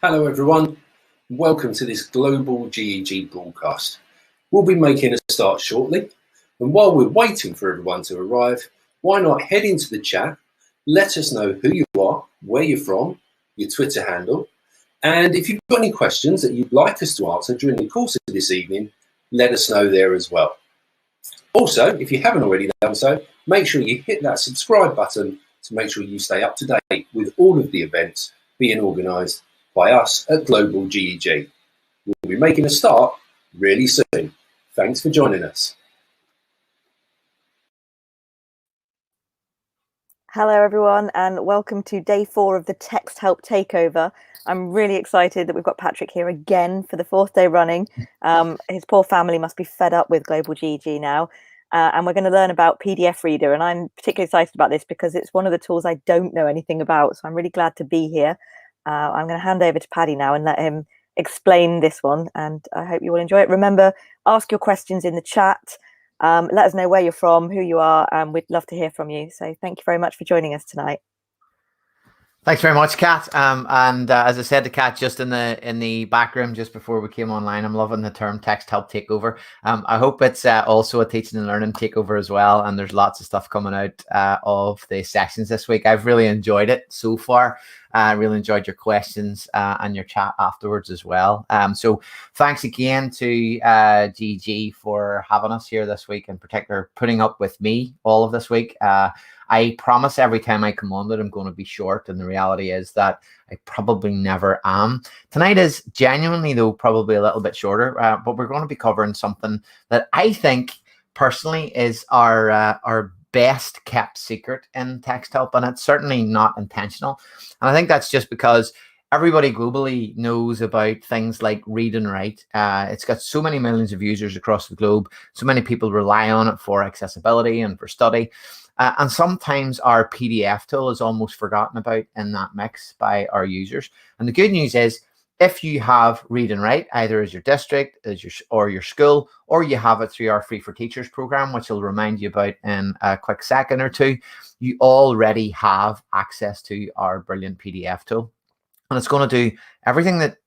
Hello everyone, welcome to this global GEG broadcast. We'll be making a start shortly, and while we're waiting for everyone to arrive, why not head into the chat, let us know who you are, where you're from, your Twitter handle, and if you've got any questions that you'd like us to answer during the course of this evening, let us know there as well. Also, if you haven't already done so, make sure you hit that subscribe button to make sure you stay up to date with all of the events being organised by us at Global GEG. We'll be making a start really soon. Thanks for joining us. Hello everyone, and welcome to day 4 of the Text Help Takeover. I'm really excited that we've got Patrick here again for the 4th day running. His poor family must be fed up with Global GEG now. And we're going to learn about PDF Reader, and I'm particularly excited about this because it's one of the tools I don't know anything about, so I'm really glad to be here. I'm going to hand over to Paddy now and let him explain this one, and I hope you will enjoy it. Remember, ask your questions in the chat. Let us know where you're from, who you are, and we'd love to hear from you. So thank you very much for joining us tonight. Thanks very much, Kat. As I said to Kat just in the back room just before we came online, I'm loving the term text help takeover. I hope it's also a teaching and learning takeover as well. And there's lots of stuff coming out of the sessions this week. I've really enjoyed it so far. I really enjoyed your questions and your chat afterwards as well. So thanks again to GG for having us here this week, in particular putting up with me all of this week. I promise every time I come on that I'm going to be short, and the reality is that I probably never am. Tonight is genuinely, though, probably a little bit shorter, but we're going to be covering something that I think personally is our best kept secret in text help, and it's certainly not intentional. And I think that's just because everybody globally knows about things like read and write. It's got so many millions of users across the globe. So many people rely on it for accessibility and for study. And sometimes our PDF tool is almost forgotten about in that mix by our users. And the good news is, if you have read and write, either as your district, or your school, or you have it through our Free for Teachers program, which I'll remind you about in a quick second or two, you already have access to our brilliant PDF tool. And it's going to do everything that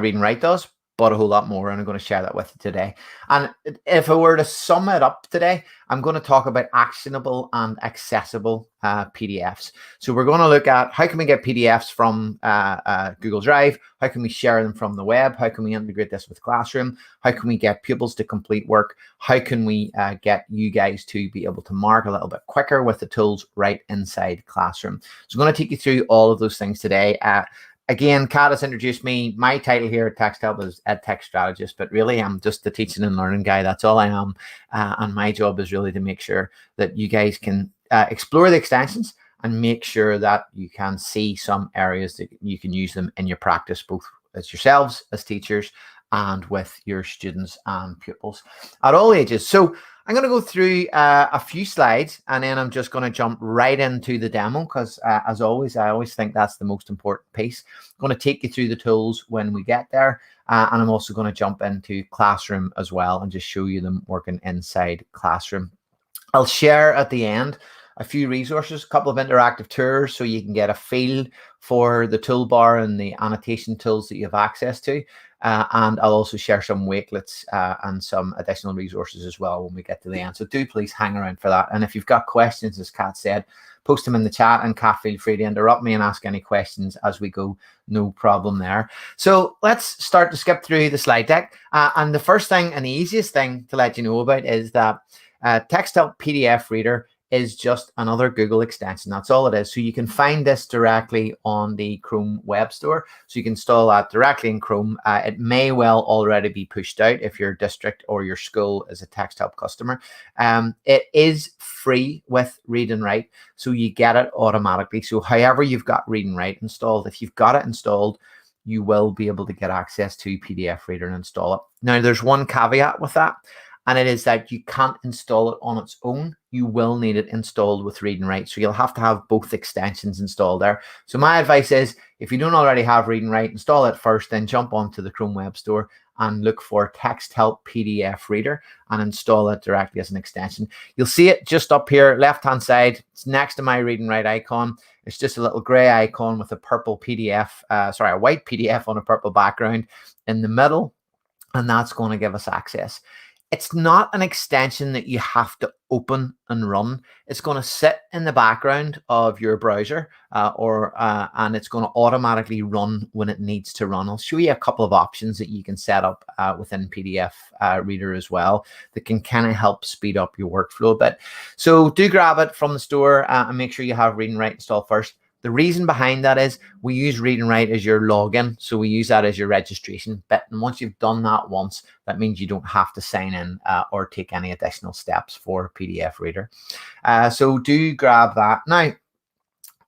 read and write does, but a whole lot more, and I'm going to share that with you today. And if I were to sum it up today, I'm going to talk about actionable and accessible PDFs. So we're going to look at how can we get PDFs from Google Drive, how can we share them from the web, how can we integrate this with Classroom, how can we get pupils to complete work, how can we get you guys to be able to mark a little bit quicker with the tools right inside Classroom. So I'm going to take you through all of those things today. Again, Kat has introduced me. My title here at Text Help is EdTech Strategist, but really I'm just the teaching and learning guy. That's all I am. And my job is really to make sure that you guys can explore the extensions and make sure that you can see some areas that you can use them in your practice, both as yourselves, as teachers, and with your students and pupils at all ages. So I'm going to go through a few slides, and then I'm just going to jump right into the demo because, as always, I always think that's the most important piece. I'm going to take you through the tools when we get there, and I'm also going to jump into Classroom as well and just show you them working inside Classroom. I'll share at the end a few resources, a couple of interactive tours so you can get a feel for the toolbar and the annotation tools that you have access to. And I'll also share some wakelets and some additional resources as well when we get to the end. So do please hang around for that. And if you've got questions, as Kat said, post them in the chat, and Kat, feel free to interrupt me and ask any questions as we go. No problem there. So let's start to skip through the slide deck. And the first thing and the easiest thing to let you know about is that Text Help PDF Reader is just another Google extension. That's all it is. So you can find this directly on the Chrome Web Store. So you can install that directly in Chrome. It may well already be pushed out if your district or your school is a Text Help customer. It is free with read and write, so you get it automatically. So however you've got read and write installed, if you've got it installed, you will be able to get access to PDF Reader and install it. Now, there's one caveat with that, and it is that you can't install it on its own. You will need it installed with Read and Write. So you'll have to have both extensions installed there. So my advice is, if you don't already have Read and Write, install it first, then jump onto the Chrome Web Store and look for Text Help PDF Reader and install it directly as an extension. You'll see it just up here, left-hand side. It's next to my Read and Write icon. It's just a little gray icon with a purple PDF, a white PDF on a purple background in the middle, and that's going to give us access. It's not an extension that you have to open and run. It's going to sit in the background of your browser and it's going to automatically run when it needs to run. I'll show you a couple of options that you can set up within PDF Reader as well that can kind of help speed up your workflow a bit. So do grab it from the store and make sure you have Read and Write installed first. The reason behind that is we use Read and Write as your login. So we use that as your registration bit. And once you've done that once, that means you don't have to sign in or take any additional steps for PDF Reader. So do grab that. Now,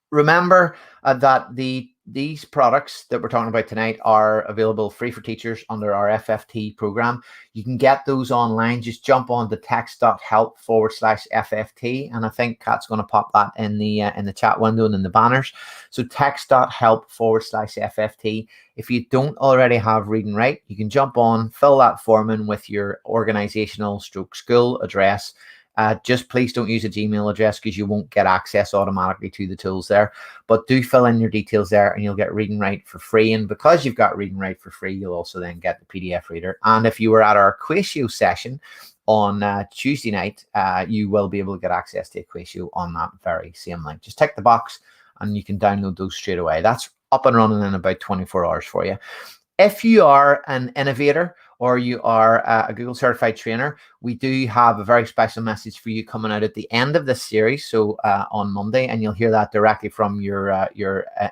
remember that these products that we're talking about tonight are available free for teachers under our FFT program. You can get those online. Just jump on to text.help/FFT, and I think Kat's going to pop that in the chat window and in the banners. So text.help/FFT. If you don't already have Read and Write, you can jump on, fill that form in with your organizational /school address. Just please don't use a Gmail address because you won't get access automatically to the tools there. But do fill in your details there and you'll get Read and Write for free. And because you've got Read and Write for free, you'll also then get the PDF Reader. And if you were at our Equatio session on Tuesday night, you will be able to get access to Equatio on that very same link. Just tick the box and you can download those straight away. That's up and running in about 24 hours for you. If you are an innovator or you are a Google certified trainer, we do have a very special message for you coming out at the end of this series. So on Monday, and you'll hear that directly from your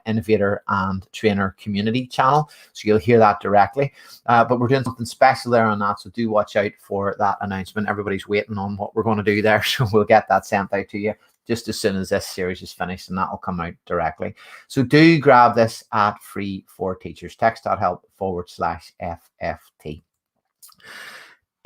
innovator and trainer community channel. So you'll hear that directly. But we're doing something special there on that. So do watch out for that announcement. Everybody's waiting on what we're going to do there. So we'll get that sent out to you just as soon as this series is finished, and that will come out directly. So do grab this at Free for Teachers, text.help/FFT.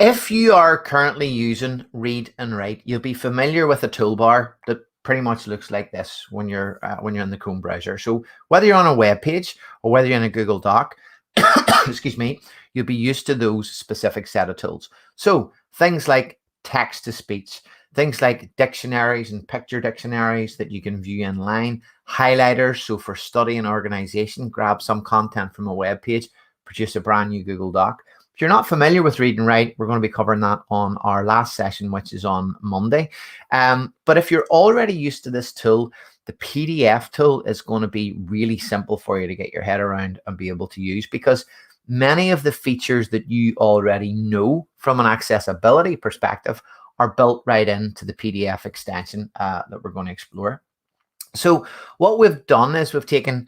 If you are currently using Read and Write, you'll be familiar with a toolbar that pretty much looks like this when you're in the Chrome browser. So whether you're on a web page or whether you're in a Google Doc, excuse me, you'll be used to those specific set of tools. So things like text-to-speech, things like dictionaries and picture dictionaries that you can view online, highlighters. So for study and organization, grab some content from a web page, produce a brand new Google Doc. If you're not familiar with Read and Write, we're going to be covering that on our last session, which is on Monday. But if you're already used to this tool, the PDF tool is going to be really simple for you to get your head around and be able to use, because many of the features that you already know from an accessibility perspective are built right into the PDF extension that we're going to explore. So what we've done is we've taken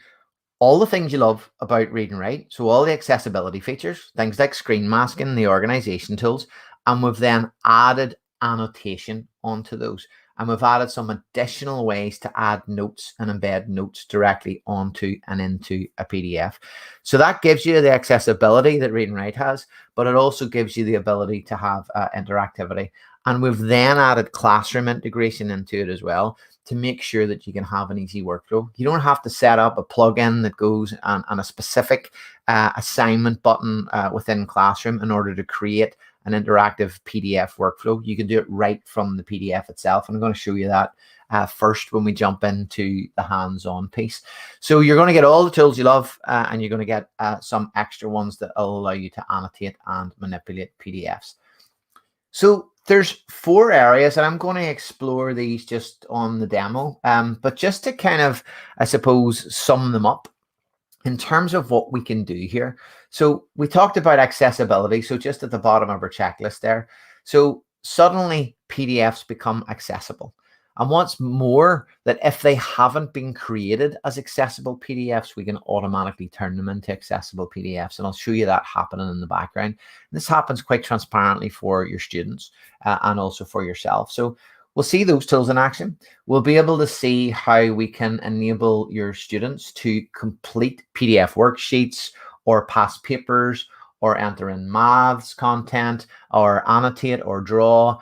all the things you love about Read and Write, so all the accessibility features, things like screen masking, the organization tools, and we've then added annotation onto those. And we've added some additional ways to add notes and embed notes directly onto and into a PDF. So that gives you the accessibility that Read and Write has, but it also gives you the ability to have interactivity. And we've then added classroom integration into it as well to make sure that you can have an easy workflow. You don't have to set up a plugin that goes on a specific assignment button within Classroom in order to create an interactive PDF workflow. You can do it right from the PDF itself. And I'm going to show you that first when we jump into the hands-on piece. So you're going to get all the tools you love and you're going to get some extra ones that will allow you to annotate and manipulate PDFs. So there's 4 areas, and I'm going to explore these just on the demo, but just to kind of, I suppose, sum them up in terms of what we can do here. So we talked about accessibility, so just at the bottom of our checklist there. So suddenly PDFs become accessible. And what's more, that if they haven't been created as accessible PDFs, we can automatically turn them into accessible PDFs. And I'll show you that happening in the background. This happens quite transparently for your students and also for yourself. So we'll see those tools in action. We'll be able to see how we can enable your students to complete PDF worksheets or past papers or enter in maths content, or annotate or draw,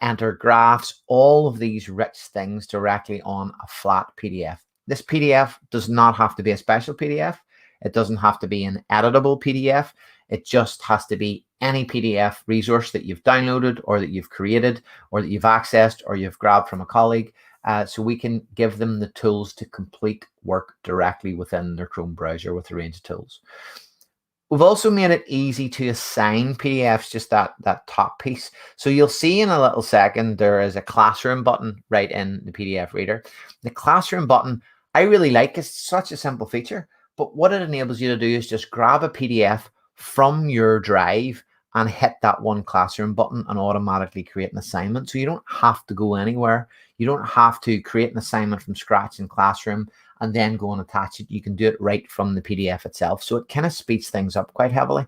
enter graphs, all of these rich things directly on a flat PDF. This PDF does not have to be a special PDF. It doesn't have to be an editable PDF. It just has to be any PDF resource that you've downloaded or that you've created or that you've accessed or you've grabbed from a colleague. So we can give them the tools to complete work directly within their Chrome browser with a range of tools. We've also made it easy to assign PDFs, just that top piece. So you'll see in a little second, there is a classroom button right in the PDF reader. The classroom button, I really like. It's such a simple feature, but what it enables you to do is just grab a PDF from your drive and hit that one classroom button and automatically create an assignment. So you don't have to go anywhere. You don't have to create an assignment from scratch in Classroom and then go and attach it. You can do it right from the PDF itself. So it kind of speeds things up quite heavily.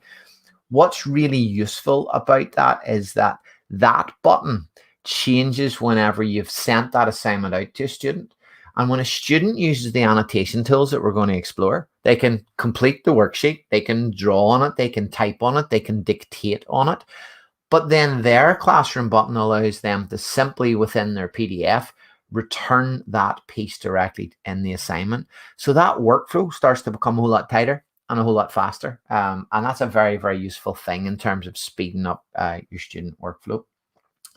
What's really useful about that is that that button changes whenever you've sent that assignment out to a student. And when a student uses the annotation tools that we're going to explore, they can complete the worksheet, they can draw on it, they can type on it, they can dictate on it. But then their classroom button allows them to simply within their PDF return that piece directly in the assignment. So that workflow starts to become a whole lot tighter and a whole lot faster. And that's a very, very useful thing in terms of speeding up your student workflow.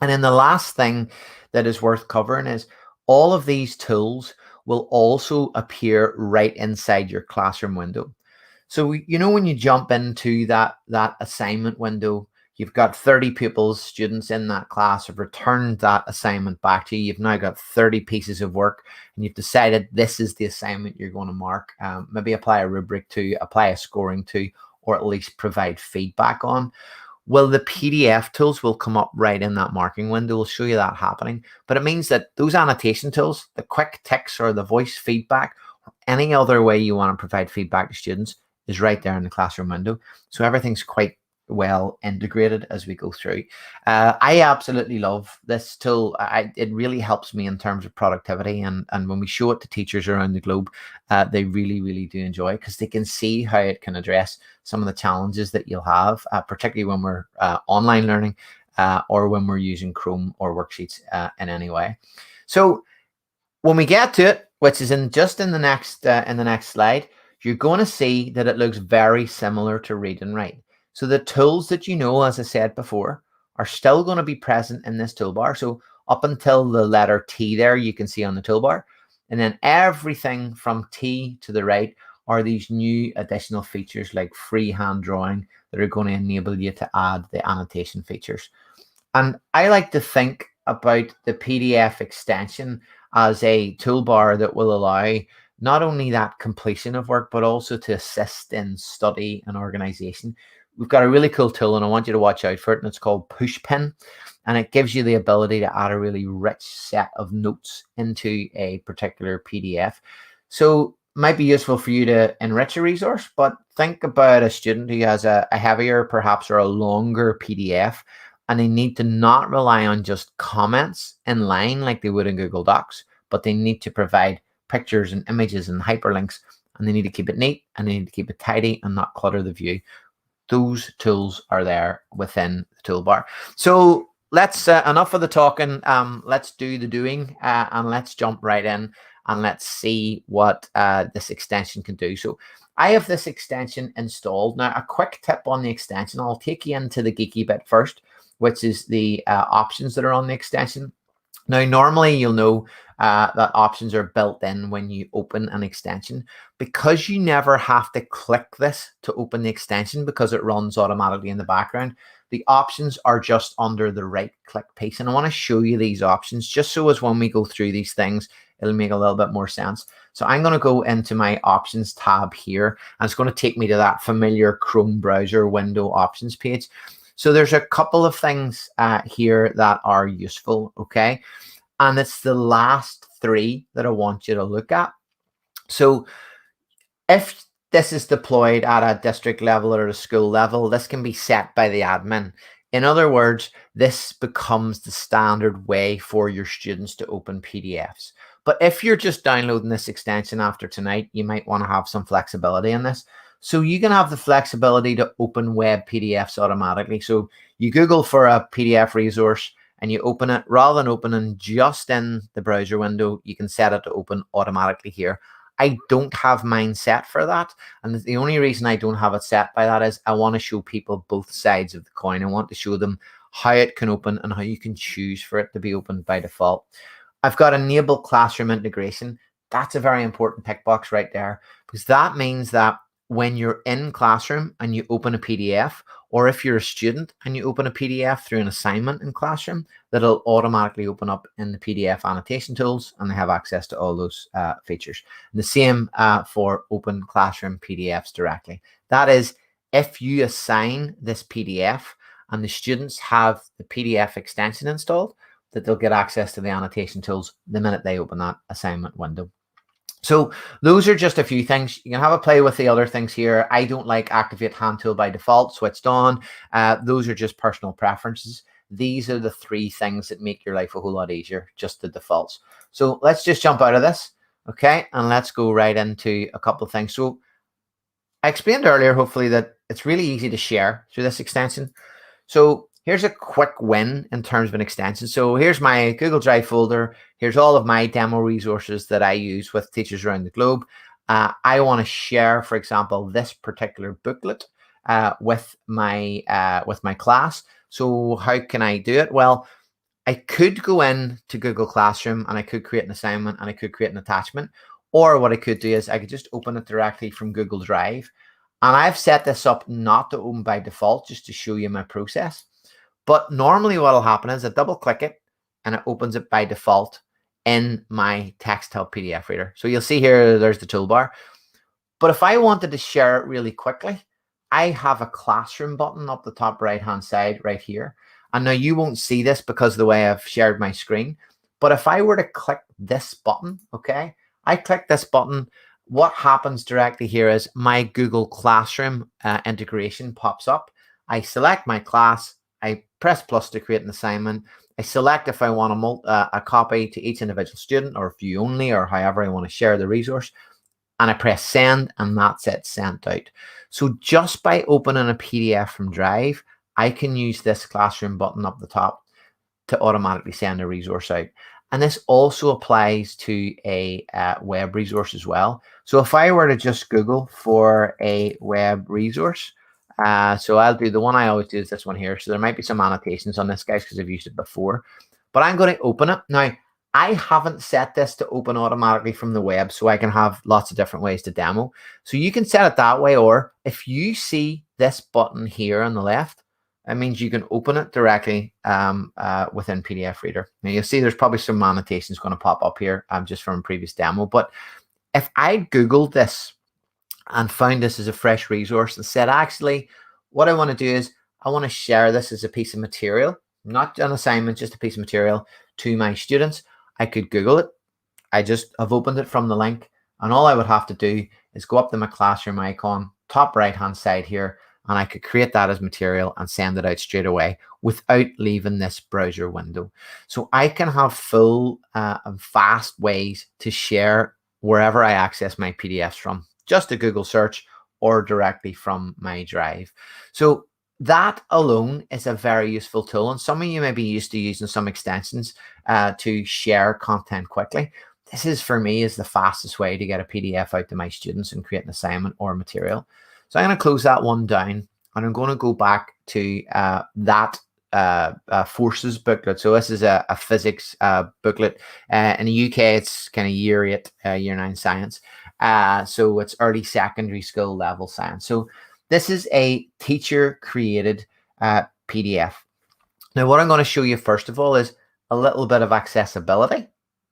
And then the last thing that is worth covering is all of these tools will also appear right inside your classroom window. So, you know, when you jump into that assignment window, you've got 30 pupils, students in that class have returned that assignment back to you. You've now got 30 pieces of work and you've decided this is the assignment you're going to mark. Maybe apply a rubric to, apply a scoring to, or at least provide feedback on. Well, the PDF tools will come up right in that marking window. We'll show you that happening. But it means that those annotation tools, the quick ticks or the voice feedback, or any other way you want to provide feedback to students is right there in the classroom window. So everything's quite well integrated as we go through. I absolutely love this tool. It really helps me in terms of productivity, and when we show it to teachers around the globe, they really do enjoy it because they can see how it can address some of the challenges that you'll have, particularly when we're online learning or when we're using Chrome or worksheets in any way. So when we get to it, which is in the next slide, you're going to see that it looks very similar to read and write. So the tools that you know, as I said before, are still going to be present in this toolbar. So up until the letter T there, you can see on the toolbar. And then everything from T to the right are these new additional features like freehand drawing that are going to enable you to add the annotation features. And I like to think about the PDF extension as a toolbar that will allow not only that completion of work, but also to assist in study and organization. We've got a really cool tool and I want you to watch out for it, and it's called Pushpin, and it gives you the ability to add a really rich set of notes into a particular PDF. So it might be useful for you to enrich a resource, but think about a student who has a heavier perhaps or a longer PDF, and they need to not rely on just comments in line like they would in Google Docs, but they need to provide pictures and images and hyperlinks, and they need to keep it neat and they need to keep it tidy and not clutter the view. Those tools are there within the toolbar. So let's enough of the talking. Let's do the doing and let's jump right in and let's see what this extension can do. So I have this extension installed. Now, a quick tip on the extension, I'll take you into the geeky bit first, which is the options that are on the extension. Now, normally you'll know that options are built in when you open an extension. Because you never have to click this to open the extension because it runs automatically in the background, the options are just under the right click piece. And I want to show you these options just so as when we go through these things, it'll make a little bit more sense. So I'm going to go into my options tab here, and it's going to take me to that familiar Chrome browser window options page. So there's a couple of things here that are useful, okay? And it's the last three that I want you to look at. So if this is deployed at a district level or a school level, this can be set by the admin. In other words, this becomes the standard way for your students to open PDFs. But if you're just downloading this extension after tonight, you might want to have some flexibility in this. So you can have the flexibility to open web PDFs automatically. So you Google for a PDF resource and you open it. Rather than opening just in the browser window, you can set it to open automatically here. I don't have mine set for that. And the only reason I don't have it set by that is I want to show people both sides of the coin. I want to show them how it can open and how you can choose for it to be opened by default. I've got enable classroom integration. That's a very important tick box right there, because that means that when you're in classroom and you open a PDF, or if you're a student and you open a PDF through an assignment in classroom, that'll automatically open up in the PDF annotation tools, and they have access to all those features. And the same for open classroom PDFs directly. That is, if you assign this PDF and the students have the PDF extension installed, that they'll get access to the annotation tools the minute they open that assignment window. So those are just a few things. You can have a play with the other things here. I don't like activate hand tool by default, switched on. Those are just personal preferences. These are the 3 things that make your life a whole lot easier, just the defaults. So let's just jump out of this, okay? And let's go right into a couple of things. So I explained earlier, hopefully, that it's really easy to share through this extension. So here's a quick win in terms of an extension. So here's my Google Drive folder. Here's all of my demo resources that I use with teachers around the globe. I want to share, for example, this particular booklet with my class. So how can I do it? Well, I could go in to Google Classroom and I could create an assignment and I could create an attachment. Or what I could do is I could just open it directly from Google Drive. And I've set this up not to open by default, just to show you my process. But normally what will happen is I double click it and it opens it by default in my text help PDF reader. So you'll see here, there's the toolbar. But if I wanted to share it really quickly, I have a classroom button up the top right-hand side right here. And now you won't see this because of the way I've shared my screen. But if I were to click this button, okay, I click this button, what happens directly here is my Google Classroom integration pops up. I select my class. I press plus to create an assignment. I select if I want a copy to each individual student, or view only, or however I want to share the resource. And I press send, and that's it, sent out. So just by opening a PDF from Drive, I can use this classroom button up the top to automatically send a resource out. And this also applies to a web resource as well. So if I were to just Google for a web resource, so I'll do the one I always do is this one here. So there might be some annotations on this, guys, because I've used it before. But I'm going to open it. Now, I haven't set this to open automatically from the web, so I can have lots of different ways to demo. So you can set it that way, or if you see this button here on the left, that means you can open it directly within PDF Reader. Now you'll see there's probably some annotations going to pop up here just from a previous demo. But if I Googled this and found this as a fresh resource and said, actually, what I want to do is I want to share this as a piece of material, not an assignment, just a piece of material to my students, I could Google it. I've opened it from the link, and all I would have to do is go up to my classroom icon, top right-hand side here, and I could create that as material and send it out straight away without leaving this browser window. So I can have full fast ways to share wherever I access my PDFs from, just a Google search or directly from my Drive. So that alone is a very useful tool. And some of you may be used to using some extensions to share content quickly. This is, for me, is the fastest way to get a PDF out to my students and create an assignment or material. So I'm going to close that one down, and I'm going to go back to that forces booklet. So this is a physics booklet. In the UK, it's kind of year 8, year 9 science. So it's early secondary school level science. So this is a teacher created PDF. Now, what I'm going to show you first of all is a little bit of accessibility,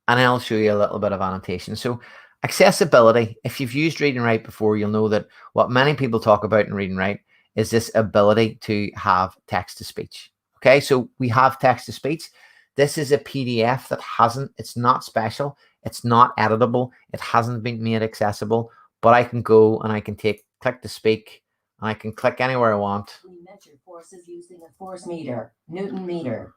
and I'll show you a little bit of annotation. So accessibility, if you've used Read and Write before, you'll know that what many people talk about in Read and Write is this ability to have text to speech. Okay, so we have text to speech. This is a PDF that it's not special, it's not editable, it hasn't been made accessible, but I can go and I can click to speak, and I can click anywhere I want. We measure forces using a force meter, Newton meter.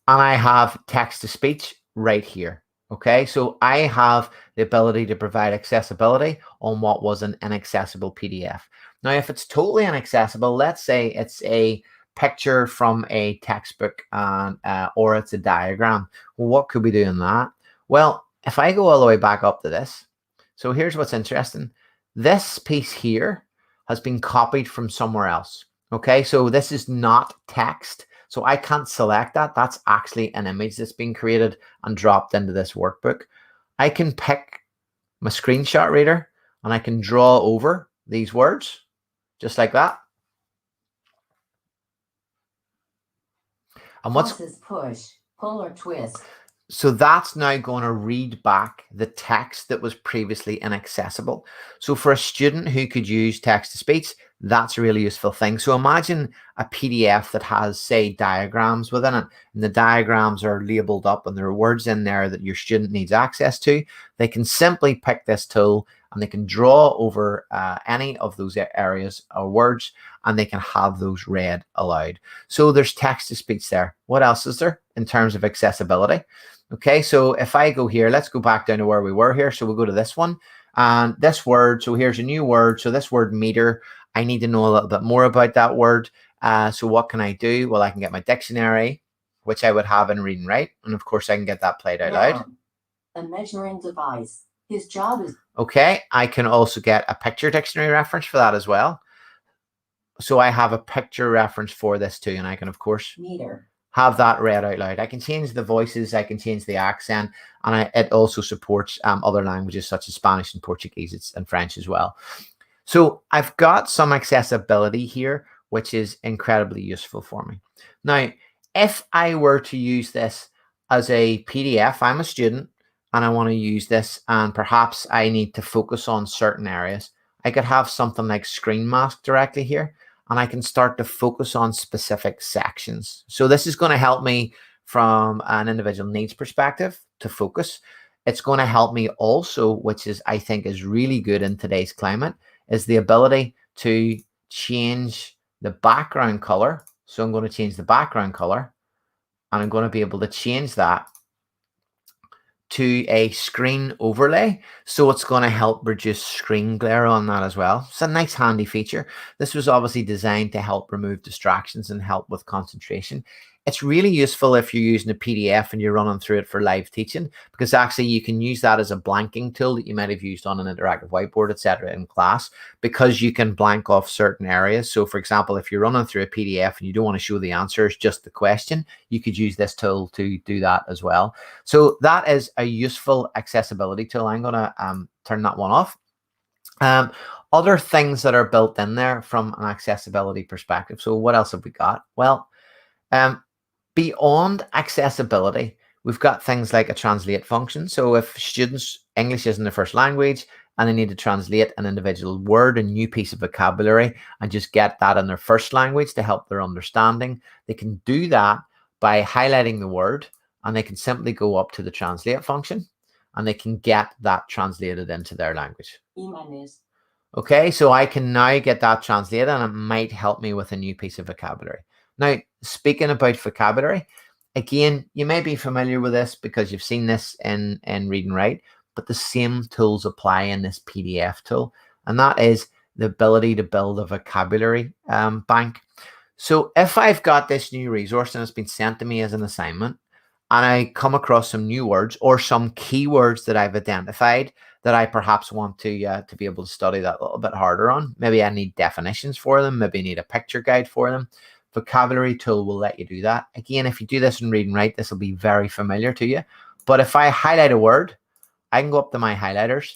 And I have text to speech right here. Okay, so I have the ability to provide accessibility on what was an inaccessible PDF. Now, if it's totally inaccessible, let's say it's a picture from a textbook and or it's a diagram. Well, what could we do in that? Well, if I go all the way back up to this, so here's what's interesting. This piece here has been copied from somewhere else. Okay, so this is not text. So I can't select that. That's actually an image that's been created and dropped into this workbook. I can pick my screenshot reader and I can draw over these words just like that. And what's push, pull or twist. So that's now going to read back the text that was previously inaccessible. So for a student who could use text to speech, that's a really useful thing. So imagine a PDF that has, say, diagrams within it, and the diagrams are labeled up and there are words in there that your student needs access to. They can simply pick this tool and they can draw over any of those areas or words, and they can have those read aloud. So there's text to speech there. What else is there in terms of accessibility? Okay, so if I go here, let's go back down to where we were here. So we'll go to this one and this word. So here's a new word. So this word meter, I need to know a little bit more about that word. So what can I do? Well, I can get my dictionary, which I would have in read and write. And of course I can get that played out loud. A measuring device. His job is... Okay, I can also get a picture dictionary reference for that as well. So I have a picture reference for this too. And I can, of course, meter. Have that read out loud. I can change the voices, I can change the accent, and it also supports other languages such as Spanish and Portuguese and French as well. So I've got some accessibility here, which is incredibly useful for me. Now, if I were to use this as a PDF, I'm a student and I want to use this and perhaps I need to focus on certain areas, I could have something like Screen Mask directly here. And I can start to focus on specific sections. So this is going to help me from an individual needs perspective to focus. It's going to help me also, which is I think is really good in today's climate, is the ability to change the background color. So I'm going to change the background color and I'm going to be able to change that to a screen overlay. So it's going to help reduce screen glare on that as well. It's a nice handy feature. This was obviously designed to help remove distractions and help with concentration. It's really useful if you're using a PDF and you're running through it for live teaching, because actually you can use that as a blanking tool that you might have used on an interactive whiteboard, etc. in class, because you can blank off certain areas. So for example, if you're running through a PDF and you don't want to show the answers, just the question, you could use this tool to do that as well. So that is a useful accessibility tool. I'm going to turn that one off. Other things that are built in there from an accessibility perspective. So what else have we got? Well, beyond accessibility, we've got things like a translate function. So if students, English isn't their first language and they need to translate an individual word, a new piece of vocabulary, and just get that in their first language to help their understanding, they can do that by highlighting the word, and they can simply go up to the translate function and they can get that translated into their language. Okay, so I can now get that translated and it might help me with a new piece of vocabulary. Now, speaking about vocabulary, again, you may be familiar with this because you've seen this in read and write, but the same tools apply in this PDF tool, and that is the ability to build a vocabulary bank. So if I've got this new resource and it's been sent to me as an assignment, and I come across some new words or some keywords that I've identified that I perhaps want to be able to study that a little bit harder on, maybe I need definitions for them, maybe I need a picture guide for them, vocabulary tool will let you do that. Again, if you do this in read and write, this will be very familiar to you. But if I highlight a word, I can go up to my highlighters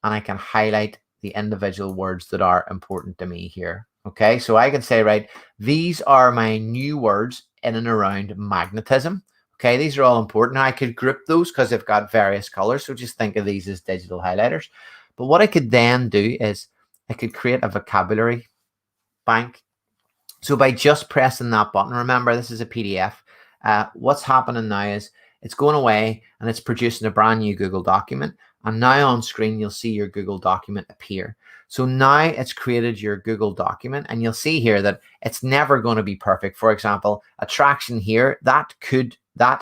and I can highlight the individual words that are important to me here. Okay, so I can say, right, these are my new words in and around magnetism. Okay, these are all important. Now I could group those because they've got various colors. So just think of these as digital highlighters. But what I could then do is I could create a vocabulary bank. So by just pressing that button, remember this is a PDF, what's happening now is it's going away and it's producing a brand new Google document. And now on screen, you'll see your Google document appear. So now it's created your Google document and you'll see here that it's never going to be perfect. For example, attraction here, that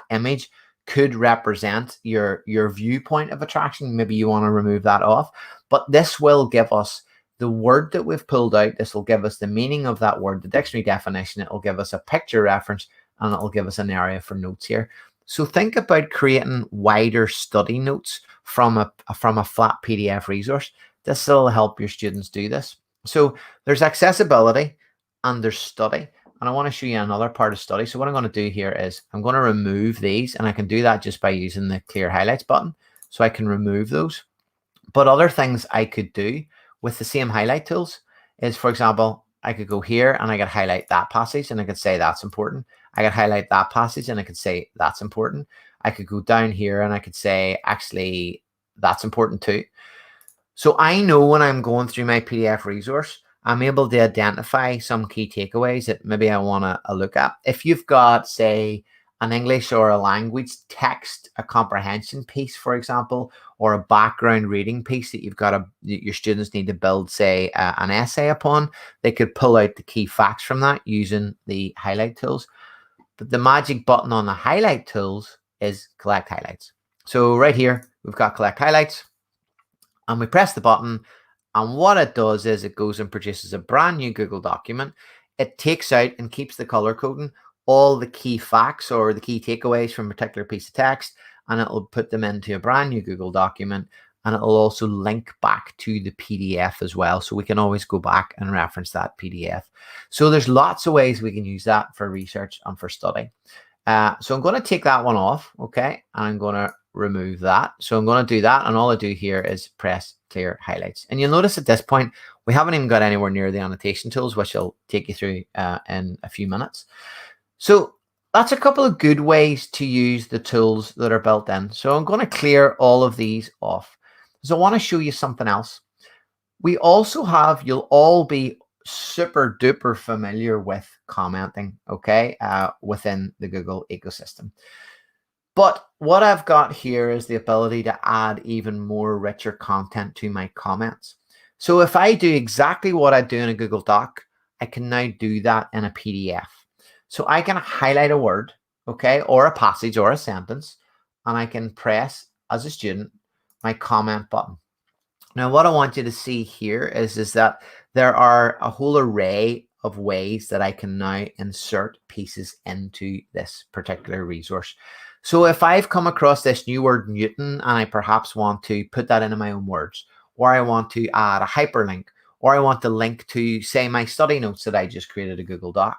image could represent your viewpoint of attraction. Maybe you want to remove that off, but this will give us the word that we've pulled out. This will give us the meaning of that word, the dictionary definition. It will give us a picture reference, and it will give us an area for notes here. So think about creating wider study notes from a flat PDF resource. This will help your students do this. So there's accessibility and there's study. And I want to show you another part of study. So what I'm going to do here is I'm going to remove these, and I can do that just by using the clear highlights button. So I can remove those. But other things I could do with the same highlight tools is, for example, I could go here and I could highlight that passage and I could say that's important. I could highlight that passage and I could say that's important. I could go down here and I could say, actually, that's important too. So I know when I'm going through my PDF resource, I'm able to identify some key takeaways that maybe I want to look at. If you've got, say, an English or a language text, a comprehension piece, for example, or a background reading piece that your students need to build, say, an essay upon, they could pull out the key facts from that using the highlight tools. But the magic button on the highlight tools is collect highlights. So right here, we've got collect highlights, and we press the button, and what it does is it goes and produces a brand new Google document. It takes out and keeps the color coding all the key facts or the key takeaways from a particular piece of text, and it'll put them into a brand new Google document, and it'll also link back to the PDF as well. So we can always go back and reference that PDF. So there's lots of ways we can use that for research and for study. So I'm going to take that one off, okay? And I'm going to remove that. So I'm going to do that, and all I do here is press clear highlights. And you'll notice at this point, we haven't even got anywhere near the annotation tools, which I'll take you through in a few minutes. So that's a couple of good ways to use the tools that are built in. So I'm going to clear all of these off. So I want to show you something else. We also have, you'll all be super duper familiar with commenting, okay, within the Google ecosystem. But what I've got here is the ability to add even more richer content to my comments. So if I do exactly what I do in a Google Doc, I can now do that in a PDF. So I can highlight a word, okay, or a passage or a sentence, and I can press, as a student, my comment button. Now, what I want you to see here is that there are a whole array of ways that I can now insert pieces into this particular resource. So if I've come across this new word Newton, and I perhaps want to put that into my own words, or I want to add a hyperlink, or I want to link to, say, my study notes that I just created a Google Doc,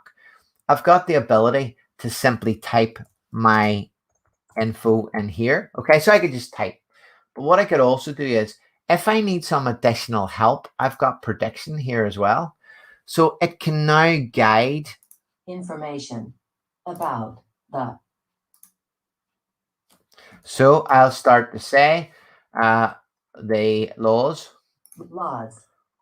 I've got the ability to simply type my info in here. Okay, so I could just type. But what I could also do is, if I need some additional help, I've got prediction here as well. So it can now guide Information about the. So I'll start to say the laws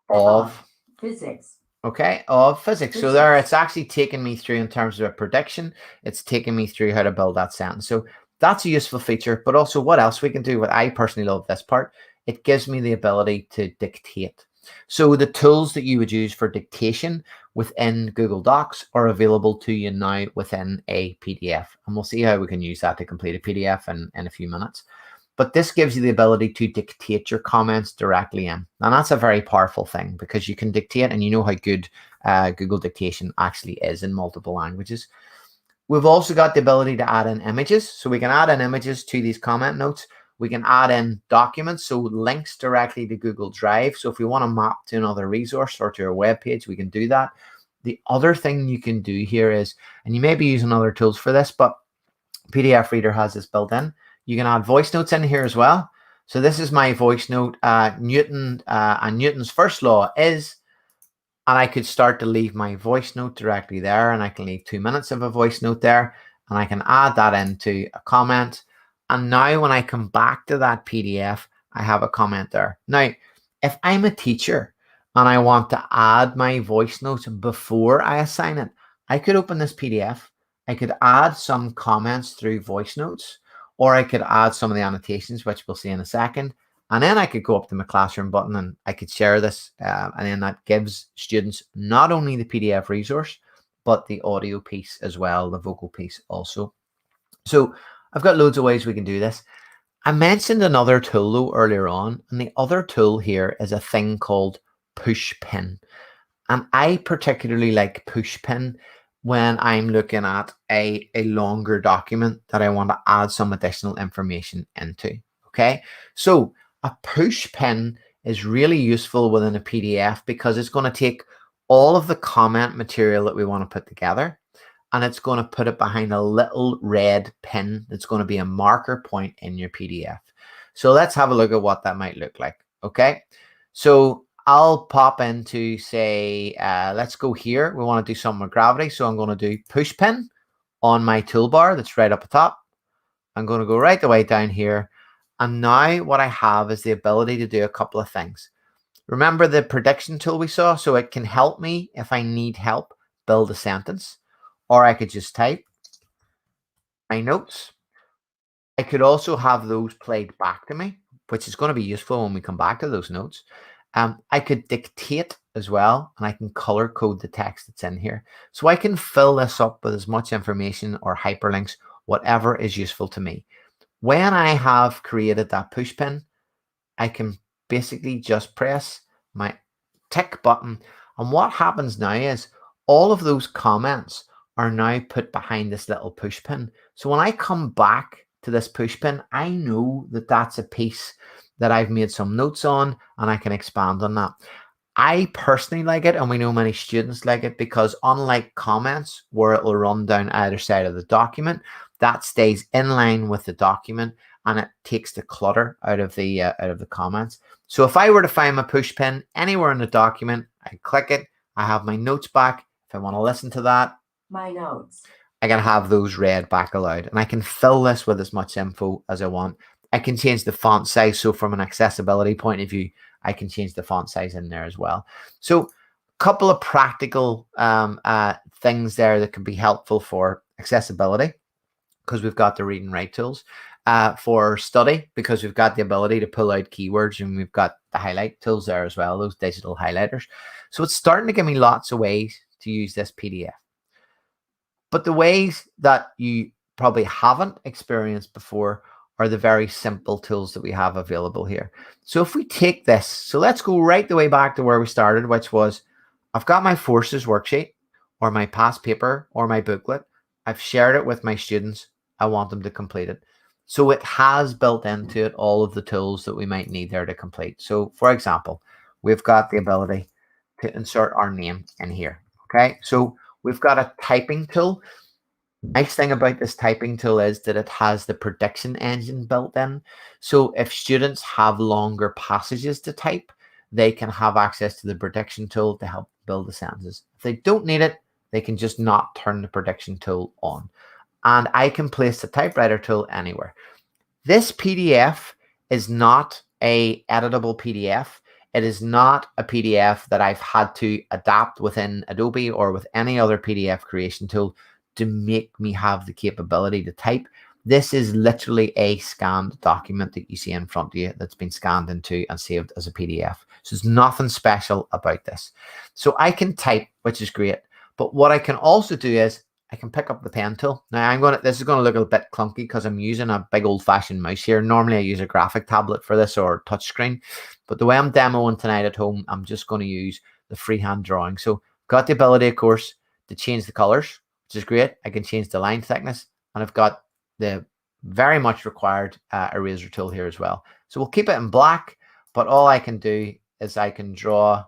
of physics. Okay, of physics. So there, it's actually taking me through in terms of a prediction. It's taking me through how to build that sentence. So that's a useful feature. But also, what else we can do? What I personally love this part, it gives me the ability to dictate. So the tools that you would use for dictation within Google Docs are available to you now within a PDF. And we'll see how we can use that to complete a PDF in a few minutes. But this gives you the ability to dictate your comments directly in. And that's a very powerful thing, because you can dictate, and you know how good Google Dictation actually is in multiple languages. We've also got the ability to add in images. So we can add in images to these comment notes. We can add in documents, so links directly to Google Drive. So if we want to map to another resource or to a web page, we can do that. The other thing you can do here is, and you may be using other tools for this, but PDF Reader has this built in. You can add voice notes in here as well. So this is my voice note. Newton and Newton's first law is, and I could start to leave my voice note directly there, and I can leave 2 minutes of a voice note there, and I can add that into a comment. And now when I come back to that PDF, I have a comment there. Now, if I'm a teacher and I want to add my voice notes before I assign it, I could open this PDF. I could add some comments through voice notes, or I could add some of the annotations, which we'll see in a second. And then I could go up to my classroom button and I could share this. And then that gives students not only the PDF resource, but the audio piece as well, the vocal piece also. So I've got loads of ways we can do this. I mentioned another tool though earlier on, and the other tool here is a thing called Pushpin. And I particularly like Pushpin when I'm looking at a longer document that I want to add some additional information into. Okay, so a Pushpin is really useful within a PDF because it's going to take all of the comment material that we want to put together, and it's going to put it behind a little red pin that's going to be a marker point in your PDF. So let's have a look at what that might look like. Okay, so I'll pop into, say, let's go here. We want to do something with gravity. So I'm going to do Pushpin on my toolbar that's right up the top. I'm going to go right the way down here. And now what I have is the ability to do a couple of things. Remember the prediction tool we saw? So it can help me if I need help build a sentence, or I could just type my notes. I could also have those played back to me, which is going to be useful when we come back to those notes. I could dictate as well, and I can color code the text that's in here. So I can fill this up with as much information or hyperlinks, whatever is useful to me. When I have created that Pushpin, I can basically just press my tick button. And what happens now is all of those comments are now put behind this little Pushpin. So when I come back to this Pushpin, I know that that's a piece that I've made some notes on, and I can expand on that. I personally like it, and we know many students like it, because unlike comments where it will run down either side of the document, that stays in line with the document and it takes the clutter out of the comments. So if I were to find my Pushpin anywhere in the document, I click it, I have my notes back. If I want to listen to that, My notes. I can have those read back aloud, and I can fill this with as much info as I want. I can change the font size. So from an accessibility point of view, I can change the font size in there as well. So a couple of practical things there that can be helpful for accessibility, because we've got the read and write tools, for study, because we've got the ability to pull out keywords, and we've got the highlight tools there as well, those digital highlighters. So it's starting to give me lots of ways to use this PDF. But the ways that you probably haven't experienced before are the very simple tools that we have available here. So if we take this, so let's go right the way back to where we started, which was, I've got my forces worksheet or my past paper or my booklet. I've shared it with my students. I want them to complete it. So it has built into it all of the tools that we might need there to complete. So for example, we've got the ability to insert our name in here. Okay, so we've got a typing tool. Nice thing about this typing tool is that it has the prediction engine built in. So if students have longer passages to type, they can have access to the prediction tool to help build the sentences. If they don't need it, they can just not turn the prediction tool on. And I can place the typewriter tool anywhere. This PDF is not a editable PDF. It is not a PDF that I've had to adapt within Adobe or with any other PDF creation tool to make me have the capability to type. This is literally a scanned document that you see in front of you that's been scanned into and saved as a PDF. So there's nothing special about this. So I can type, which is great. But what I can also do is I can pick up the pen tool. Now this is going to look a bit clunky because I'm using a big old-fashioned mouse here. Normally I use a graphic tablet for this or touchscreen. But the way I'm demoing tonight at home, I'm just going to use the freehand drawing. So got the ability, of course, to change the colors, which is great. I can change the line thickness, and I've got the very much required eraser tool here as well. So we'll keep it in black, but all I can do is I can draw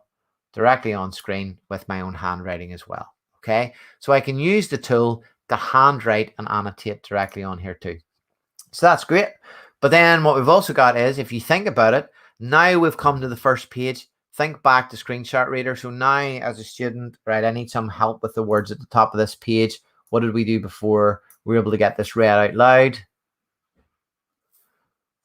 directly on screen with my own handwriting as well. Okay, so I can use the tool to handwrite and annotate directly on here too. So that's great. But then what we've also got is, if you think about it, now we've come to the first page. Think back to Screenshot Reader. So now as a student, right, I need some help with the words at the top of this page. What did we do before we were able to get this read out loud?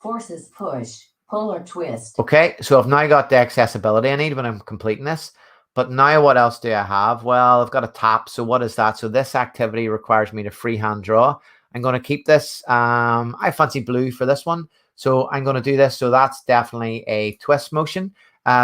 Forces push, pull or twist. Okay, so I've now got the accessibility I need when I'm completing this. But now what else do I have? Well, I've got a tap. So what is that? So this activity requires me to freehand draw. I'm going to keep this. I fancy blue for this one. So I'm going to do this. So that's definitely a twist motion.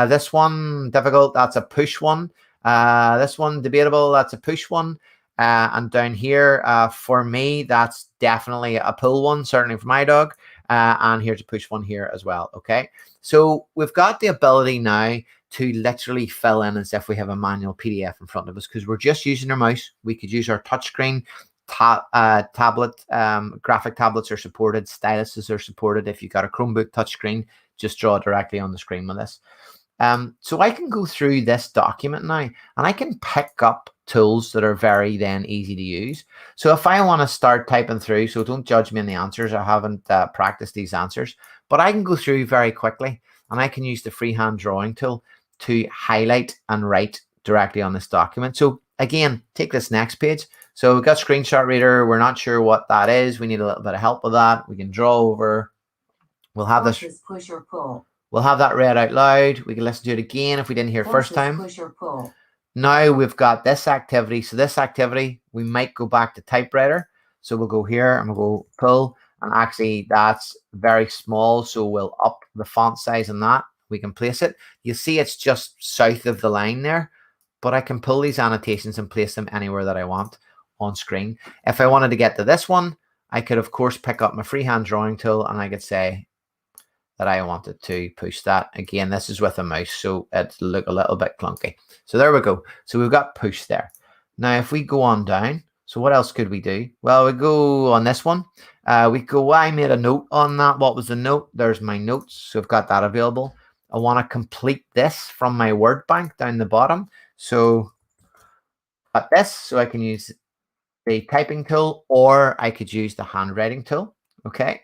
This one, difficult. That's a push one. This one, debatable. That's a push one. And down here, for me, that's definitely a pull one, certainly for my dog. And here's a push one here as well. Okay, so we've got the ability now to literally fill in as if we have a manual PDF in front of us, because we're just using our mouse. We could use our touchscreen. Tablet, graphic tablets are supported, styluses are supported. If you've got a Chromebook touchscreen, just draw directly on the screen with this. So I can go through this document now, and I can pick up tools that are very then easy to use. So if I want to start typing through, so don't judge me on the answers, I haven't practiced these answers, but I can go through very quickly, and I can use the freehand drawing tool to highlight and write directly on this document. So again, take this next page. So we've got screenshot reader. We're not sure what that is. We need a little bit of help with that. We can draw over. We'll have this. Push or pull. We'll have that read out loud. We can listen to it again if we didn't hear first time. Push or pull. Now we've got this activity. So this activity, we might go back to typewriter. So we'll go here and we'll go pull. And actually that's very small. So we'll up the font size on that. We can place it. You see it's just south of the line there. But I can pull these annotations and place them anywhere that I want on screen. If I wanted to get to this one, I could of course pick up my freehand drawing tool and I could say that I wanted to push that. Again, this is with a mouse, so it look a little bit clunky. So there we go. So we've got push there. Now if we go on down, so what else could we do? Well, we go on this one. We go, I made a note on that. What was the note? There's my notes. So I've got that available. I want to complete this from my word bank down the bottom. So got this, so I can use the typing tool, or I could use the handwriting tool. Okay.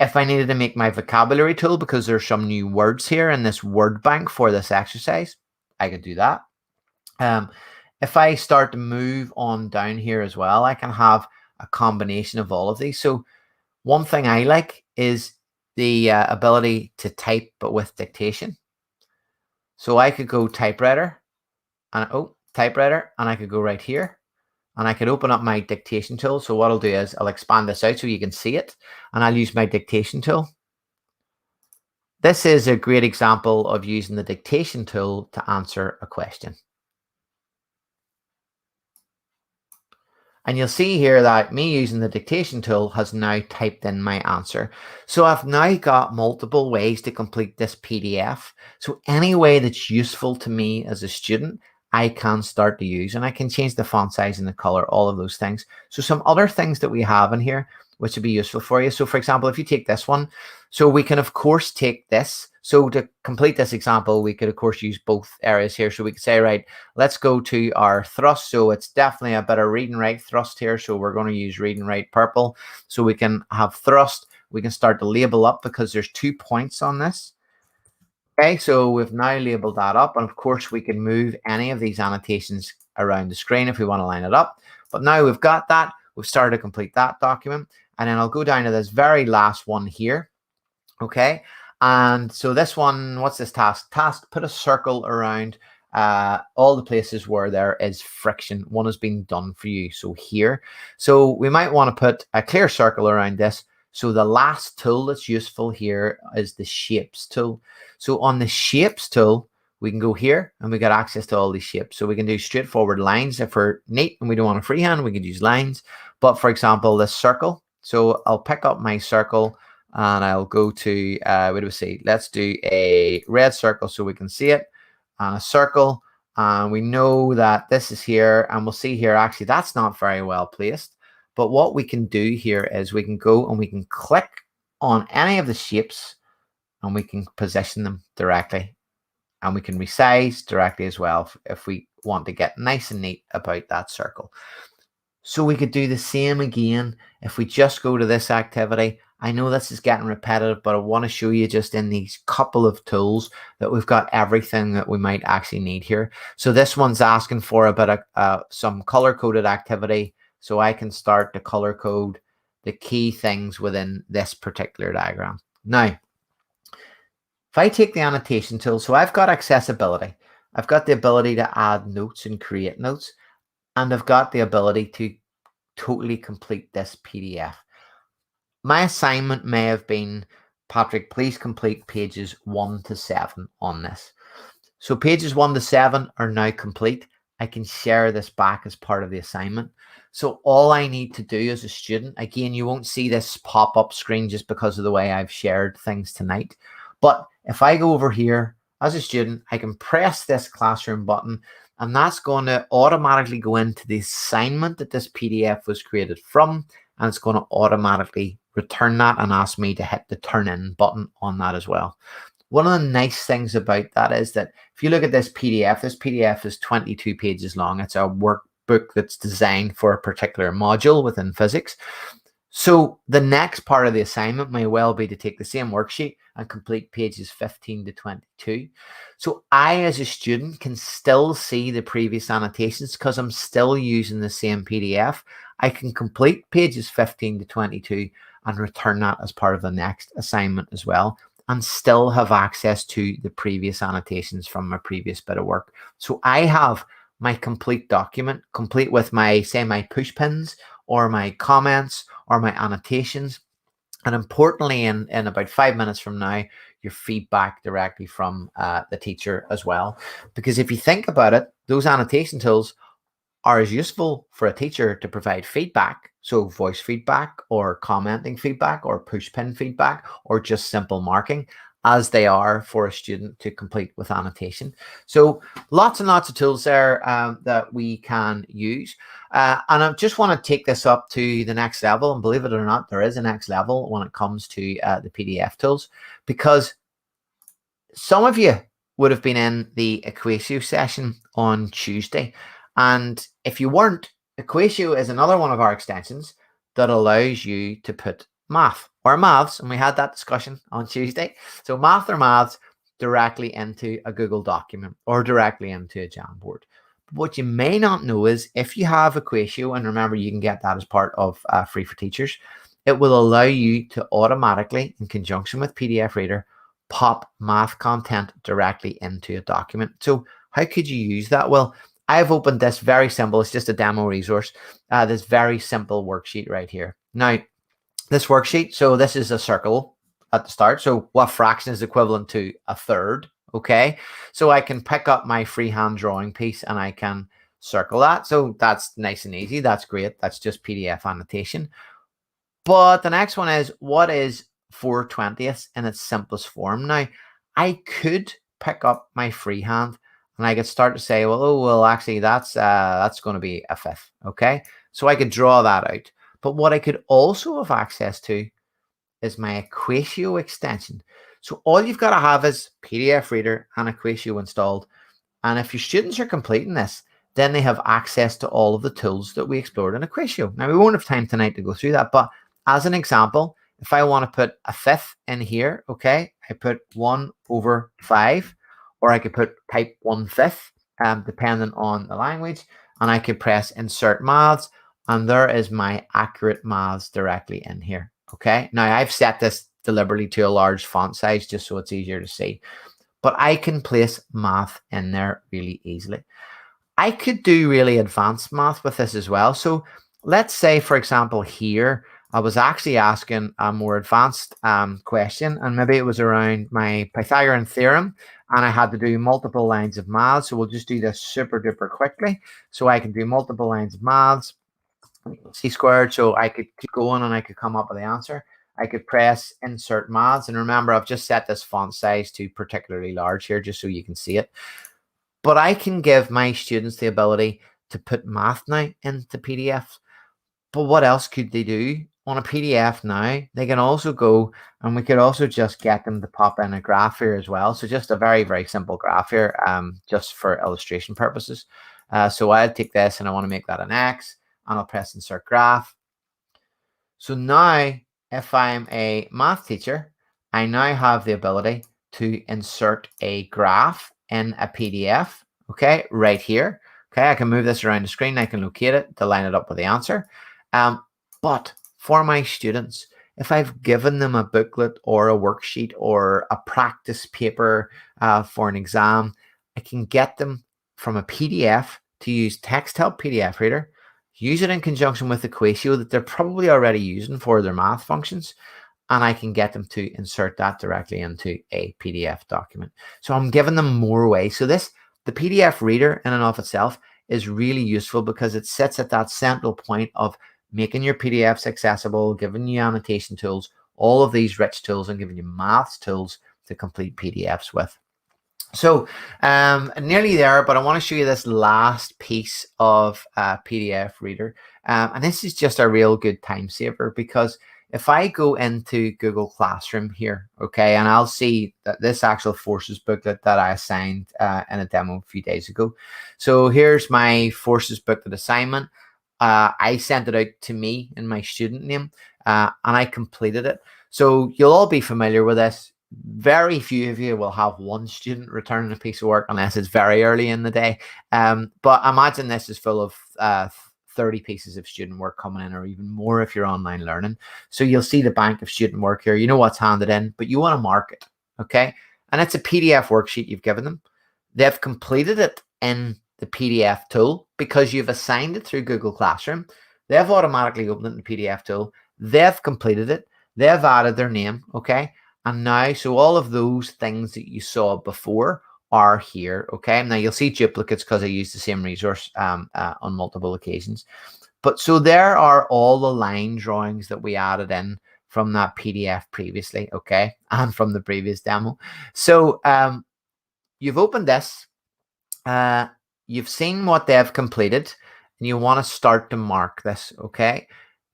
If I needed to make my vocabulary tool, because there's some new words here in this word bank for this exercise, I could do that. If I start to move on down here as well, I can have a combination of all of these. So one thing I like is the ability to type, but with dictation. So I could go typewriter, and typewriter, and I could go right here. And I can open up my dictation tool. So what I'll do is I'll expand this out so you can see it. And I'll use my dictation tool. This is a great example of using the dictation tool to answer a question. And you'll see here that me using the dictation tool has now typed in my answer. So I've now got multiple ways to complete this PDF. So any way that's useful to me as a student, I can start to use, and I can change the font size and the color, all of those things. So some other things that we have in here, which would be useful for you. So for example, if you take this one, so we can of course take this. So to complete this example, we could of course use both areas here. So we could say, right, let's go to our thrust. So it's definitely a better read and write thrust here. So we're going to use read and write purple. So we can have thrust. We can start to label up because there's 2 points on this. Okay, so we've now labeled that up, and of course we can move any of these annotations around the screen if we want to line it up. But now we've got that, we've started to complete that document, and then I'll go down to this very last one here. Okay, and so this one, what's this task? Task, put a circle around all the places where there is friction. One has been done for you, so here. So we might want to put a clear circle around this. So the last tool that's useful here is the shapes tool. So on the shapes tool, we can go here and we got access to all these shapes. So we can do straightforward lines. If we're neat and we don't want a freehand, we could use lines. But for example, this circle. So I'll pick up my circle and I'll go to, what do we say? Let's do a red circle so we can see it, and a circle. And we know that this is here, and we'll see here, actually, that's not very well placed. But what we can do here is we can go and we can click on any of the shapes and we can position them directly, and we can resize directly as well if we want to get nice and neat about that circle. So we could do the same again if we just go to this activity. I know this is getting repetitive, but I want to show you just in these couple of tools that we've got everything that we might actually need here. So this one's asking for a bit of some color-coded activity. So I can start to color code the key things within this particular diagram. Now, if I take the annotation tool, so I've got accessibility. I've got the ability to add notes and create notes, and I've got the ability to totally complete this PDF. My assignment may have been, Patrick, please complete pages 1 to 7 on this. So pages 1 to 7 are now complete. I can share this back as part of the assignment. So all I need to do as a student, again, you won't see this pop-up screen just because of the way I've shared things tonight. But if I go over here as a student, I can press this classroom button, and that's going to automatically go into the assignment that this PDF was created from, and it's going to automatically return that and ask me to hit the turn in button on that as well. One of the nice things about that is that if you look at this PDF is 22 pages long. It's a workbook that's designed for a particular module within physics. So the next part of the assignment may well be to take the same worksheet and complete pages 15 to 22. So I, as a student, can still see the previous annotations because I'm still using the same PDF. I can complete pages 15 to 22 and return that as part of the next assignment as well, and still have access to the previous annotations from my previous bit of work. So I have my complete document, complete with my, say, my push pins or my comments or my annotations. And importantly, in about 5 minutes from now, your feedback directly from the teacher as well. Because if you think about it, those annotation tools are as useful for a teacher to provide feedback, so voice feedback or commenting feedback or push pin feedback or just simple marking, as they are for a student to complete with annotation. So lots and lots of tools there that we can use. And I just want to take this up to the next level. And believe it or not, there is a next level when it comes to the PDF tools, because some of you would have been in the Equatio session on Tuesday. And if you weren't, Equatio is another one of our extensions that allows you to put math or maths, and we had that discussion on Tuesday. So math or maths directly into a Google document or directly into a Jamboard. But what you may not know is if you have Equatio, and remember you can get that as part of Free for Teachers, it will allow you to automatically, in conjunction with PDF Reader, pop math content directly into a document. So how could you use that? Well, I've opened this very simple, it's just a demo resource, this very simple worksheet right here. Now, this worksheet, so this is a circle at the start. So what fraction is equivalent to a third? Okay, so I can pick up my freehand drawing piece and I can circle that. So that's nice and easy. That's great. That's just PDF annotation. But the next one is, what is 4/20ths in its simplest form? Now, I could pick up my freehand and I could start to say, well, actually, that's going to be a fifth. Okay, so I could draw that out. But what I could also have access to is my Equatio extension. So all you've got to have is PDF Reader and Equatio installed. And if your students are completing this, then they have access to all of the tools that we explored in Equatio. Now, we won't have time tonight to go through that, but as an example, if I want to put a fifth in here, okay, I put 1/5, or I could put type 1/5, depending on the language, and I could press insert maths, and there is my accurate maths directly in here. Okay, now I've set this deliberately to a large font size just so it's easier to see, but I can place math in there really easily. I could do really advanced math with this as well. So let's say, for example, here, I was actually asking a more advanced question, and maybe it was around my Pythagorean theorem, and I had to do multiple lines of maths. So we'll just do this super duper quickly. So I can do multiple lines of maths, c squared. So I could keep going and I could come up with the answer. I could press insert maths. And remember, I've just set this font size to particularly large here, just so you can see it. But I can give my students the ability to put math now into PDFs. But what else could they do? On a PDF now, they can also go, and we could also just get them to pop in a graph here as well. So just a very, very simple graph here, just for illustration purposes. So I'll take this and I want to make that an X, and I'll press insert graph. So now, if I'm a math teacher, I now have the ability to insert a graph in a PDF, okay, right here. Okay, I can move this around the screen. I can locate it to line it up with the answer. But for my students, if I've given them a booklet or a worksheet or a practice paper for an exam, I can get them from a PDF to use Text Help PDF Reader, use it in conjunction with Equatio that they're probably already using for their math functions, and I can get them to insert that directly into a PDF document. So I'm giving them more ways. So the PDF Reader in and of itself is really useful because it sits at that central point of making your PDFs accessible, giving you annotation tools, all of these rich tools, and giving you maths tools to complete PDFs with. So nearly there, but I want to show you this last piece of PDF reader. And this is just a real good time saver, because if I go into Google Classroom here, okay, and I'll see that this actual forces booklet that I assigned in a demo a few days ago. So here's my forces booklet assignment. I sent it out to me in my student name, and I completed it. So you'll all be familiar with this. Very few of you will have one student returning a piece of work unless it's very early in the day. But imagine this is full of 30 pieces of student work coming in, or even more if you're online learning. So you'll see the bank of student work here. You know what's handed in, but you want to mark it, okay? And it's a PDF worksheet you've given them. They've completed it in the PDF tool because you've assigned it through Google Classroom. They've automatically opened it in the PDF tool. They've completed it. They've added their name, okay? And now, so all of those things that you saw before are here, okay? Now you'll see duplicates because I used the same resource on multiple occasions. But so there are all the line drawings that we added in from that PDF previously, okay? And from the previous demo. So you've opened this, you've seen what they've completed, and you want to start to mark this, okay?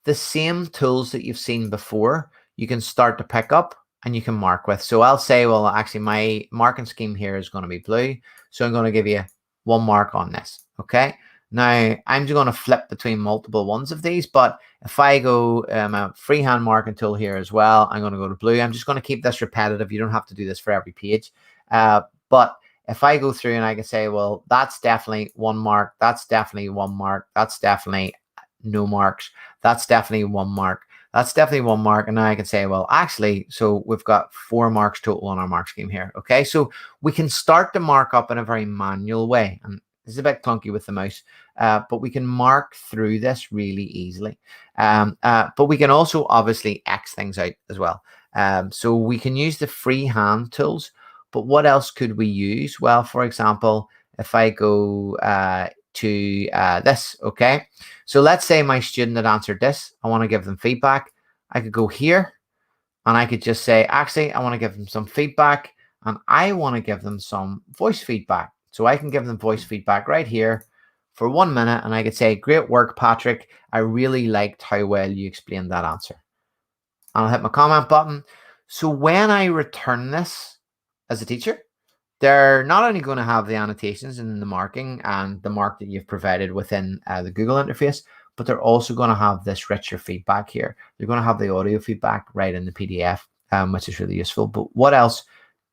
The same tools that you've seen before, you can start to pick up and you can mark with. So I'll say, well, actually my marking scheme here is going to be blue. So I'm going to give you 1 mark on this. Okay. Now I'm just going to flip between multiple ones of these, but if I go a freehand marking tool here as well, I'm going to go to blue. I'm just going to keep this repetitive. You don't have to do this for every page. But if I go through and I can say, well, that's definitely 1 mark. That's definitely 1 mark. That's definitely no marks. That's definitely 1 mark. That's definitely 1 mark. And now I can say, well, actually, so we've got 4 marks total on our mark scheme here. Okay, so we can start to mark up in a very manual way. And this is a bit clunky with the mouse, but we can mark through this really easily. But we can also obviously X things out as well. So we can use the freehand tools. But what else could we use? Well, for example, if I go to this, okay? So let's say my student had answered this. I want to give them feedback. I could go here and I could just say, actually, I want to give them some feedback and I want to give them some voice feedback. So I can give them voice feedback right here for 1 minute and I could say, great work, Patrick. I really liked how well you explained that answer. I'll hit my comment button. So when I return this as a teacher, they're not only going to have the annotations and the marking and the mark that you've provided within the Google interface, but they're also going to have this richer feedback here. They're going to have the audio feedback right in the PDF, which is really useful. But what else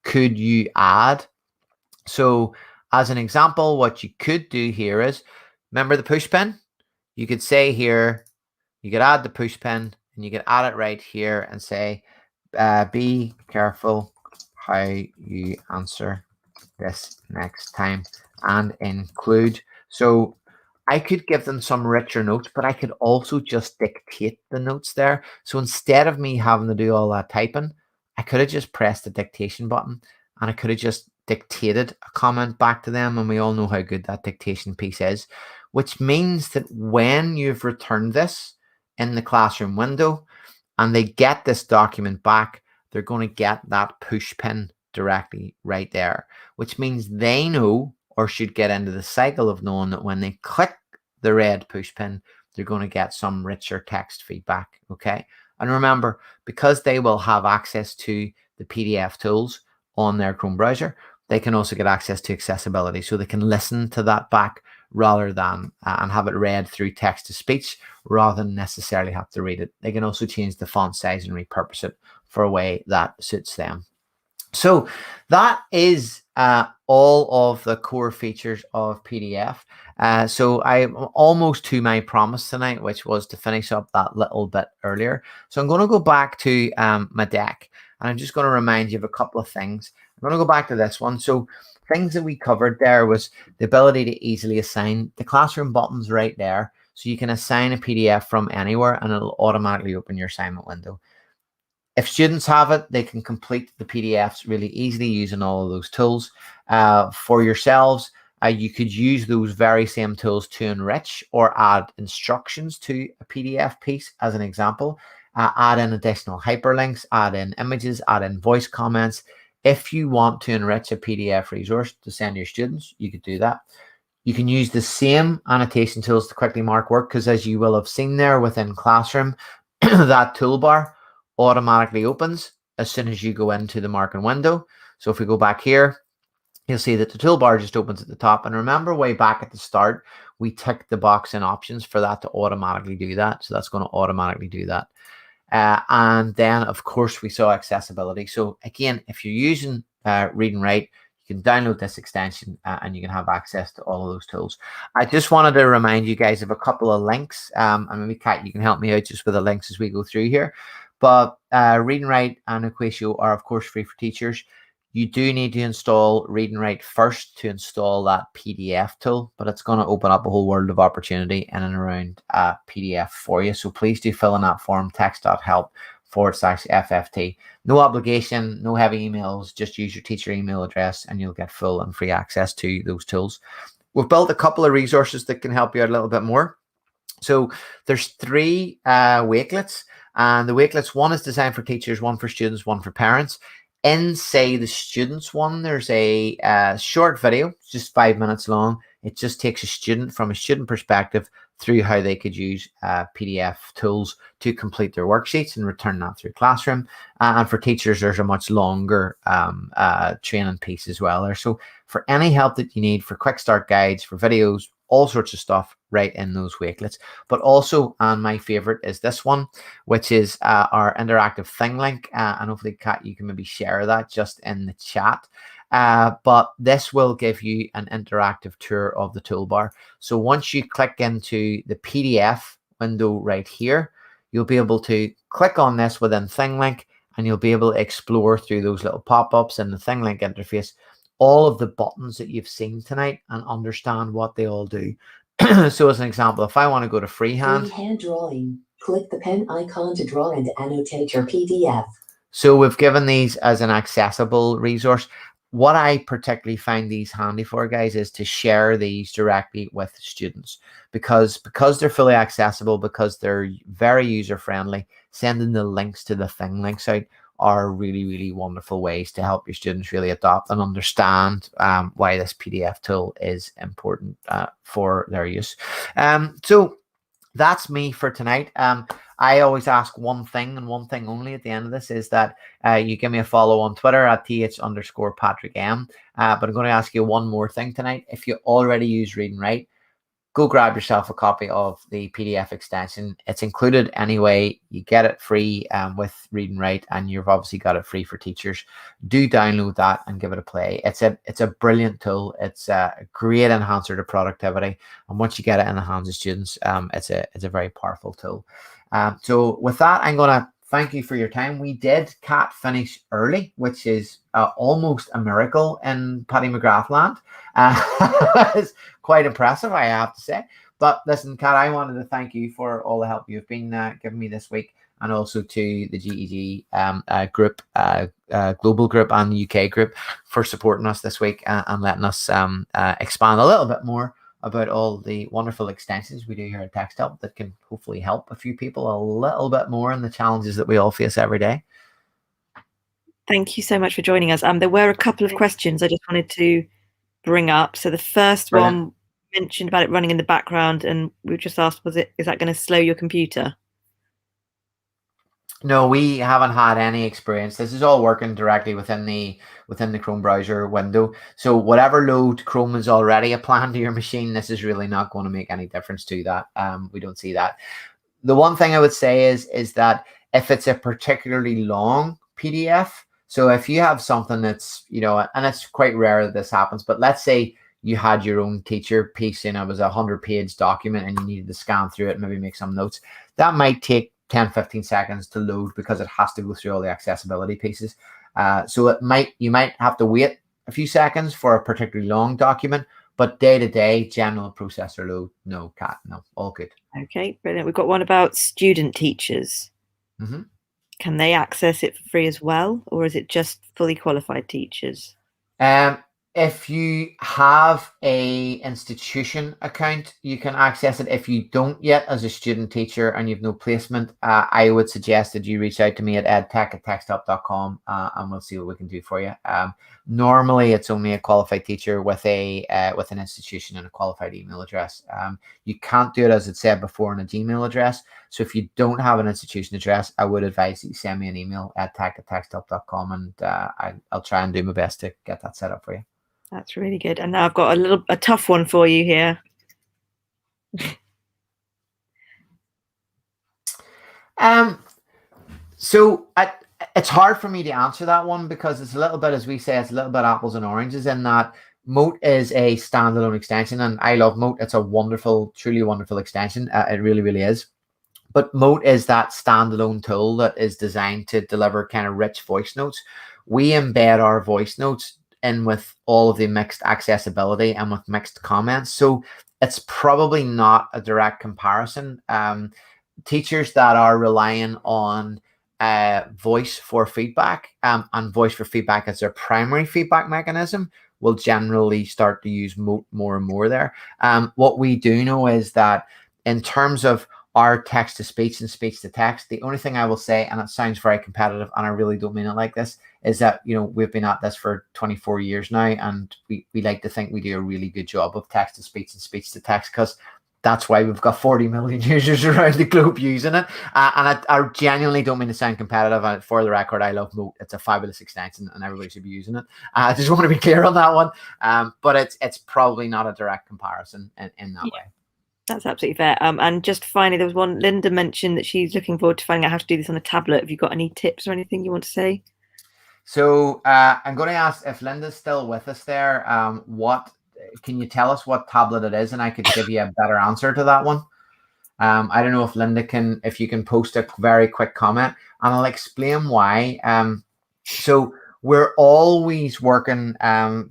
could you add? So as an example, what you could do here is, remember the Pushpin? You could say here, you could add the Pushpin and you could add it right here and say, be careful how you answer this next time and include. So I could give them some richer notes, but I could also just dictate the notes there. So instead of me having to do all that typing, I could have just pressed the dictation button and I could have just dictated a comment back to them. And we all know how good that dictation piece is, which means that when you've returned this in the classroom window and they get this document back, they're going to get that Pushpin directly right there, which means they know, or should get into the cycle of knowing, that when they click the red Pushpin, they're going to get some richer text feedback. Okay. And remember, because they will have access to the PDF tools on their Chrome browser, they can also get access to accessibility. So they can listen to that back rather than and have it read through text to speech rather than necessarily have to read it. They can also change the font size and repurpose it for a way that suits them. So that is all of the core features of PDF. So I'm almost to my promise tonight, which was to finish up that little bit earlier. So I'm going to go back to my deck and I'm just going to remind you of a couple of things. I'm going to go back to this one. So things that we covered there was the ability to easily assign the classroom buttons right there. So you can assign a PDF from anywhere and it'll automatically open your assignment window. If students have it, they can complete the PDFs really easily using all of those tools for yourselves. you could use those very same tools to enrich or add instructions to a PDF piece, as an example. Add in additional hyperlinks, add in images, add in voice comments. If you want to enrich a PDF resource to send your students, you could do that. You can use the same annotation tools to quickly mark work, because as you will have seen there within Classroom, that toolbar automatically opens as soon as you go into the marking window. So if we go back here, you'll see that the toolbar just opens at the top. And remember, way back at the start, we ticked the box in options for that to automatically do that. So that's going to automatically do that. And then, of course, we saw accessibility. So again, if you're using Read and Write, you can download this extension and you can have access to all of those tools. I just wanted to remind you guys of a couple of links. And maybe Kat, you can help me out just with the links as we go through here. But Read and Write and Equatio are, of course, free for teachers. You do need to install Read and Write first to install that PDF tool, but it's going to open up a whole world of opportunity in and around PDF for you. So please do fill in that form, text.help/FFT. No obligation, no heavy emails, just use your teacher email address and you'll get full and free access to those tools. We've built a couple of resources that can help you out a little bit more. So there's 3 wakelets, and the wakelets, one is designed for teachers, one for students, one for parents. In, say, the students one, there's a short video, just 5 minutes long. It just takes a student from a student perspective through how they could use PDF tools to complete their worksheets and return that through Classroom. And for teachers, there's a much longer training piece as well there. So for any help that you need, for quick start guides, for videos, all sorts of stuff right in those wakelets. But also, and my favorite is this one, which is our interactive thing link. And hopefully, Kat, you can maybe share that just in the chat. But this will give you an interactive tour of the toolbar. So once you click into the PDF window right here, you'll be able to click on this within Thing Link, and you'll be able to explore through those little pop-ups in the Thing Link interface, all of the buttons that you've seen tonight, and understand what they all do. So as an example, if I want to go to freehand drawing, click the pen icon to draw and annotate your PDF. So we've given these as an accessible resource. What I particularly find these handy for, guys, is to share these directly with students, because they're fully accessible, because they're very user friendly. Sending the links to the Thing Links out are really, really wonderful ways to help your students really adopt and understand why this PDF tool is important for their use. So that's me for tonight. I always ask one thing and one thing only at the end of this, is that you give me a follow on Twitter at th_PatrickM. But I'm going to ask you one more thing tonight. If you already use Read and Write, go grab yourself a copy of the PDF extension. It's included anyway. You get it free with Read and Write, and you've obviously got it free for teachers. Do download that and give it a play. It's a brilliant tool. It's a great enhancer to productivity, and once you get it in the hands of students, it's a very powerful tool. So with that, I'm going to thank you for your time. We did, Kat, finish early, which is almost a miracle in Paddy McGrath land. It's quite impressive, I have to say. But listen, Kat, I wanted to thank you for all the help you've been giving me this week, and also to the GEG group, global group and the UK group, for supporting us this week and letting us expand a little bit more about all the wonderful extensions we do here at Text Help that can hopefully help a few people a little bit more in the challenges that we all face every day. Thank you so much for joining us. There were a couple of questions I just wanted to bring up. So the first one mentioned about it running in the background, and we just asked, is that going to slow your computer? No, we haven't had any experience. This is all working directly within the Chrome browser window. So whatever load Chrome is already applying to your machine, this is really not going to make any difference to that. We don't see that. The one thing I would say is that if it's a particularly long PDF, so if you have something that's, and it's quite rare that this happens, but let's say you had your own teacher piece and it was a 100-page document and you needed to scan through it and maybe make some notes, that might take 10-15 seconds to load because it has to go through all the accessibility pieces. So you might have to wait a few seconds for a particularly long document, but day-to-day general processor load, no, Kat, no, all good. Okay, brilliant. We've got one about student teachers. Mm-hmm. Can they access it for free as well, or is it just fully qualified teachers? If you have a institution account, you can access it. If you don't yet, as a student teacher and you've no placement, I would suggest that you reach out to me at edtech@texthelp.com, and we'll see what we can do for you. Normally, it's only a qualified teacher with an institution and a qualified email address. You can't do it, as it said before, in a Gmail address. So if you don't have an institution address, I would advise that you send me an email at tech@texthelp.com, and I'll try and do my best to get that set up for you. That's really good. And now I've got a tough one for you here. So it's hard for me to answer that one, because it's a little bit, as we say, it's a little bit apples and oranges, in that Moat is a standalone extension, and I love Moat. It's a wonderful, truly wonderful extension. It really, really is. But Moat is that standalone tool that is designed to deliver kind of rich voice notes. We embed our voice notes in with all of the mixed accessibility and with mixed comments. So it's probably not a direct comparison. Teachers that are relying on voice for feedback, and voice for feedback as their primary feedback mechanism, will generally start to use Moat more and more there. What we do know is that in terms of our text to speech and speech to text, the only thing I will say, and it sounds very competitive, and I really don't mean it like this, is that, you know, we've been at this for 24 years now, and we like to think we do a really good job of text to speech and speech to text, because that's why we've got 40 million users around the globe using it. And I genuinely don't mean to sound competitive. And for the record, I love Moat. It's a fabulous extension, and everybody should be using it. I just want to be clear on that one. But it's probably not a direct comparison in that way. That's absolutely fair. And just finally, there was one, Linda mentioned that she's looking forward to finding out how to do this on a tablet. Have you got any tips or anything you want to say? So I'm going to ask if Linda's still with us there. Can you tell us what tablet it is, and I could give you a better answer to that one. I don't know if Linda if you can post a very quick comment, and I'll explain why. So we're always working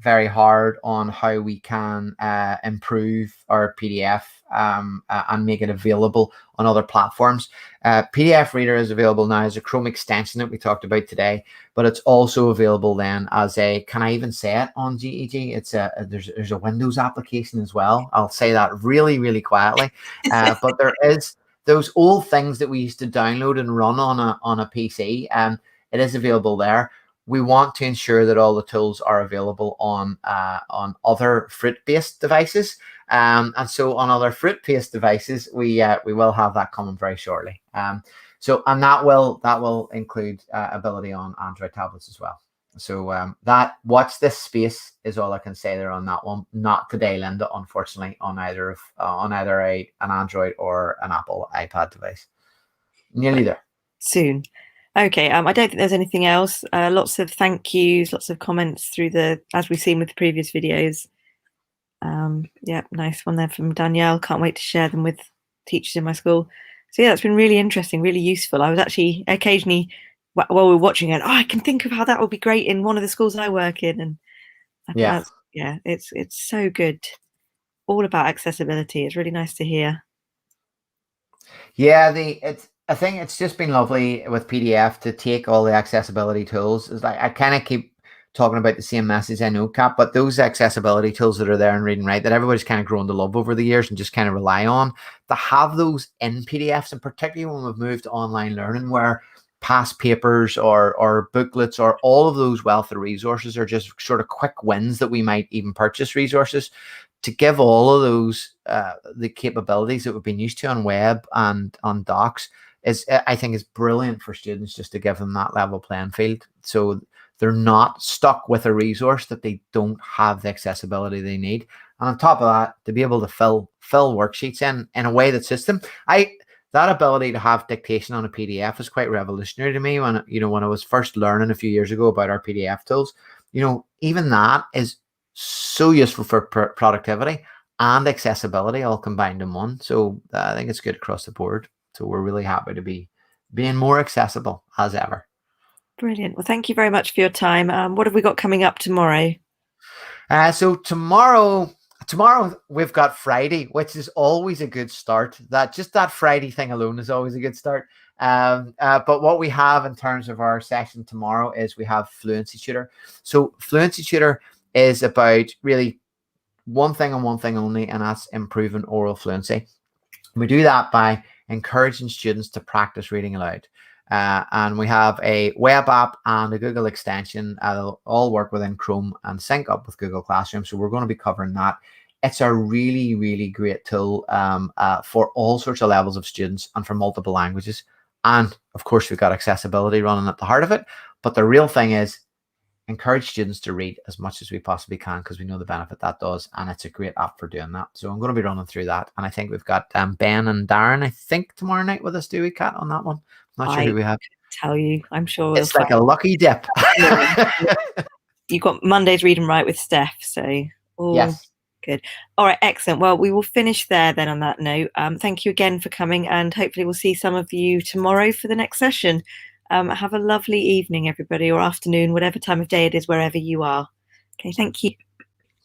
very hard on how we can improve our PDF and make it available on other platforms. PDF Reader is available now as a Chrome extension that we talked about today, but it's also available then as a, can I even say it on GEG? It's there's a Windows application as well. I'll say that really, really quietly. But there is those old things that we used to download and run on a PC. It is available there. We want to ensure that all the tools are available on other fruit-based devices. And so on other fruit-based devices, we will have that coming very shortly. And that will include ability on Android tablets as well. So watch this space is all I can say there on that one. Not today, Linda, unfortunately, on either an Android or an Apple iPad device. Nearly there. Soon. Okay, I don't think there's anything else. Lots of thank yous, lots of comments through as we've seen with the previous videos. Yeah, nice one there from Danielle. Can't wait to share them with teachers in my school. So yeah, that's been really interesting, really useful. I was actually occasionally, while we were watching it, I can think of how that would be great in one of the schools I work in. And I think it's so good. All about accessibility. It's really nice to hear. Yeah, I think it's just been lovely with PDF to take all the accessibility tools. It's like I kind of keep talking about the same message, I know, Cap, but those accessibility tools that are there in Read and Write that everybody's kind of grown to love over the years and just kind of rely on, to have those in PDFs, and particularly when we've moved to online learning, where past papers or booklets or all of those wealth of resources are just sort of quick wins that we might even purchase resources. To give all of those the capabilities that we've been used to on web and on docs I think is brilliant for students, just to give them that level playing field, so they're not stuck with a resource that they don't have the accessibility they need. And on top of that, to be able to fill worksheets in a way that suits them. That ability to have dictation on a PDF is quite revolutionary to me. When I was first learning a few years ago about our PDF tools, even that is so useful for productivity and accessibility all combined in one. So I think it's good across the board. So we're really happy to be being more accessible as ever. Brilliant. Well, thank you very much for your time. What have we got coming up tomorrow? So tomorrow we've got Friday, which is always a good start. That Friday thing alone is always a good start. But what we have in terms of our session tomorrow is we have Fluency Tutor. So Fluency Tutor is about really one thing and one thing only, and that's improving oral fluency. We do that by encouraging students to practice reading aloud. And we have a web app and a Google extension. They'll all work within Chrome and sync up with Google Classroom. So we're going to be covering that. It's a really, really great tool for all sorts of levels of students and for multiple languages. And of course, we've got accessibility running at the heart of it. But the real thing is encourage students to read as much as we possibly can, because we know the benefit that does. And it's a great app for doing that. So I'm going to be running through that. And I think we've got Ben and Darren, I think, tomorrow night with us, do we, Kat, on that one? Not sure who we have. Tell you, I'm sure it's like a lucky dip. You've got Monday's Read and Write with Steph, so yes, good. All right, excellent. Well, we will finish there then on that note. Thank you again for coming, and hopefully we'll see some of you tomorrow for the next session. Have a lovely evening, everybody, or afternoon, whatever time of day it is, wherever you are. Okay, thank you.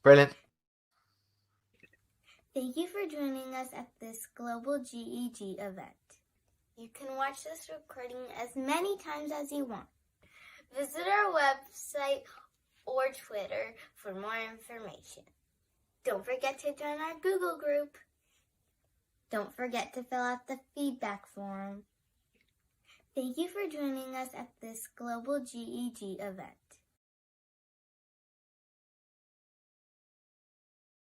Brilliant. Thank you for joining us at this Global GEG event. You can watch this recording as many times as you want. Visit our website or Twitter for more information. Don't forget to join our Google group. Don't forget to fill out the feedback form. Thank you for joining us at this Global GEG event.